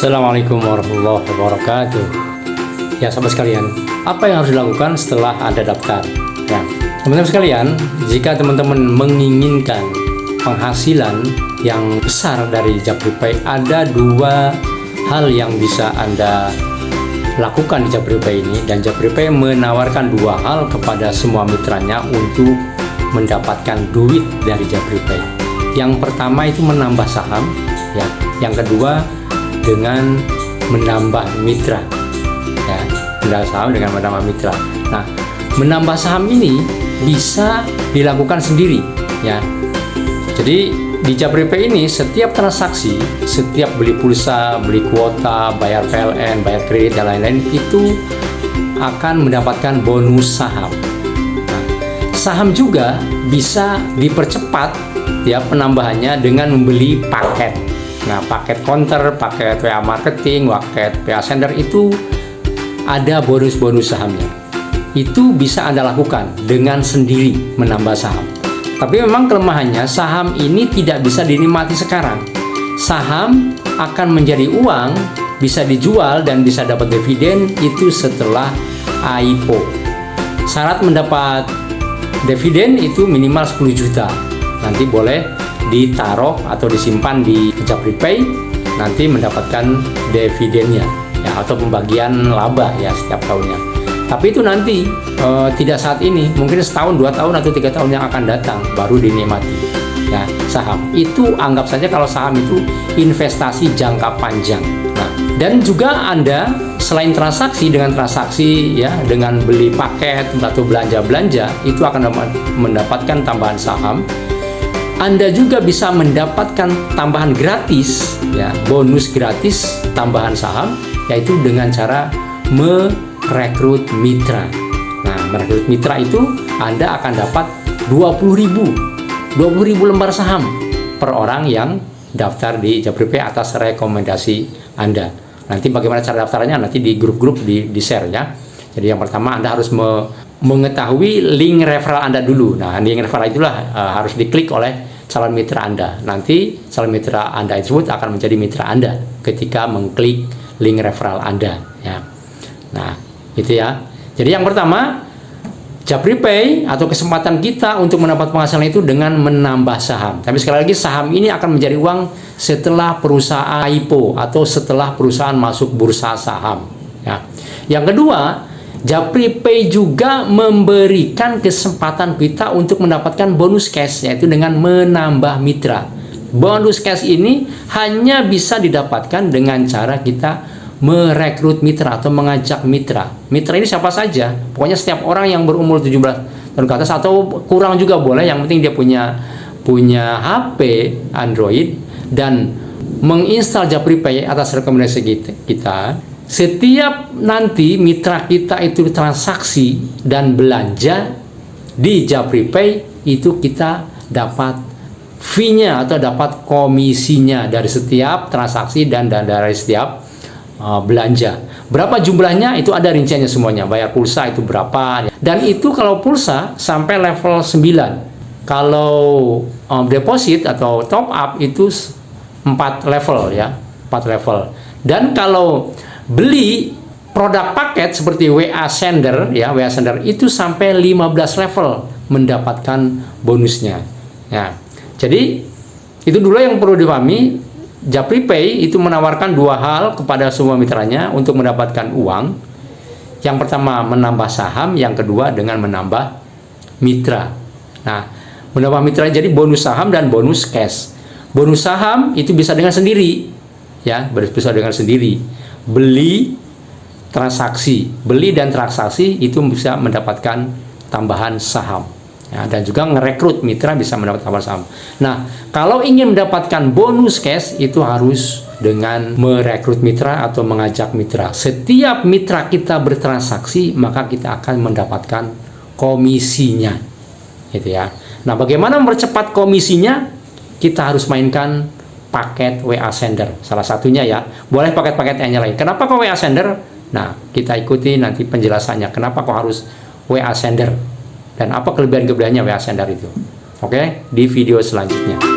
Assalamualaikum warahmatullahi wabarakatuh. Ya sahabat sekalian, apa yang harus dilakukan setelah Anda daftar? Ya, teman-teman sekalian, jika teman-teman menginginkan penghasilan yang besar dari JapRepay, ada dua hal yang bisa Anda lakukan di JapRepay ini, dan JapRepay menawarkan dua hal kepada semua mitranya untuk mendapatkan duit dari JapRepay. Yang pertama itu menambah saham, ya. Yang kedua dengan menambah mitra, ya, menambah saham dengan menambah mitra. Nah, menambah saham ini bisa dilakukan sendiri, ya. Jadi di JapRepay ini setiap transaksi, setiap beli pulsa, beli kuota, bayar PLN, bayar kredit dan lain-lain itu akan mendapatkan bonus saham. Nah, saham juga bisa dipercepat, ya, penambahannya dengan membeli paket. Nah, paket counter, paket WA marketing, paket WA sender itu ada bonus-bonus sahamnya. Itu bisa Anda lakukan dengan sendiri menambah saham. Tapi memang kelemahannya saham ini tidak bisa dinikmati sekarang. Saham akan menjadi uang, bisa dijual dan bisa dapat dividen itu setelah IPO. Syarat mendapat dividen itu minimal 10 juta. Nanti boleh ditaruh atau disimpan di JapRepay, nanti mendapatkan dividennya, ya, atau pembagian laba, ya, setiap tahunnya. Tapi itu nanti tidak saat ini, mungkin setahun, 2 tahun atau 3 tahun yang akan datang baru dinikmati, ya. Saham itu anggap saja kalau saham itu investasi jangka panjang. Nah, dan juga Anda selain transaksi dengan transaksi, ya, dengan beli paket atau belanja itu akan mendapatkan tambahan saham. Anda juga bisa mendapatkan tambahan gratis, ya, bonus gratis tambahan saham, yaitu dengan cara merekrut mitra. Nah, merekrut mitra itu Anda akan dapat 20.000 lembar saham per orang yang daftar di JapRepay atas rekomendasi Anda. Nanti bagaimana cara daftarnya nanti di grup-grup di share, ya. Jadi yang pertama Anda harus mengetahui link referral Anda dulu. Nah, link referral itulah harus diklik oleh calon mitra Anda. Nanti calon mitra Anda tersebut akan menjadi mitra Anda ketika mengklik link referral Anda, ya. Nah, itu, ya. Jadi yang pertama, JapRepay atau kesempatan kita untuk mendapat penghasilan itu dengan menambah saham. Tapi sekali lagi, saham ini akan menjadi uang setelah perusahaan IPO atau setelah perusahaan masuk bursa saham, ya. Yang kedua, JapRepay juga memberikan kesempatan kita untuk mendapatkan bonus cash, yaitu dengan menambah mitra. Bonus cash ini hanya bisa didapatkan dengan cara kita merekrut mitra atau mengajak mitra. Mitra ini siapa saja, pokoknya setiap orang yang berumur 17 tahun ke atas atau kurang juga boleh, yang penting dia punya HP Android dan menginstal JapRepay atas rekomendasi kita. Setiap nanti mitra kita itu transaksi dan belanja di JapRepay, itu kita dapat fee-nya atau dapat komisinya dari setiap transaksi dan dari setiap belanja. Berapa jumlahnya itu ada rinciannya semuanya. Bayar pulsa itu berapa. Dan itu kalau pulsa sampai level 9. Kalau deposit atau top up itu 4 level, ya. 4 level. Dan kalau beli produk paket seperti WA sender, ya, WA sender itu sampai 15 level mendapatkan bonusnya, ya. Jadi itu dulu yang perlu dipahami. JapRepay itu menawarkan dua hal kepada semua mitranya untuk mendapatkan uang. Yang pertama menambah saham, yang kedua dengan menambah mitra. Nah, menambah mitra jadi bonus saham dan bonus cash. Bonus saham itu bisa dengan sendiri, ya, bisa dengan sendiri. Beli dan transaksi itu bisa mendapatkan tambahan saham, ya, dan juga ngerekrut mitra bisa mendapat tambahan saham. Nah, kalau ingin mendapatkan bonus cash itu harus dengan merekrut mitra atau mengajak mitra. Setiap mitra kita bertransaksi maka kita akan mendapatkan komisinya, gitu, ya. Nah, bagaimana mempercepat komisinya? Kita harus mainkan paket WA sender, salah satunya, ya. Boleh paket-paket yang lain. Kenapa kok WA sender? Nah, kita ikuti nanti penjelasannya. Kenapa kok harus WA sender? Dan apa kelebihan-kelebihannya WA sender itu? Oke, di video selanjutnya.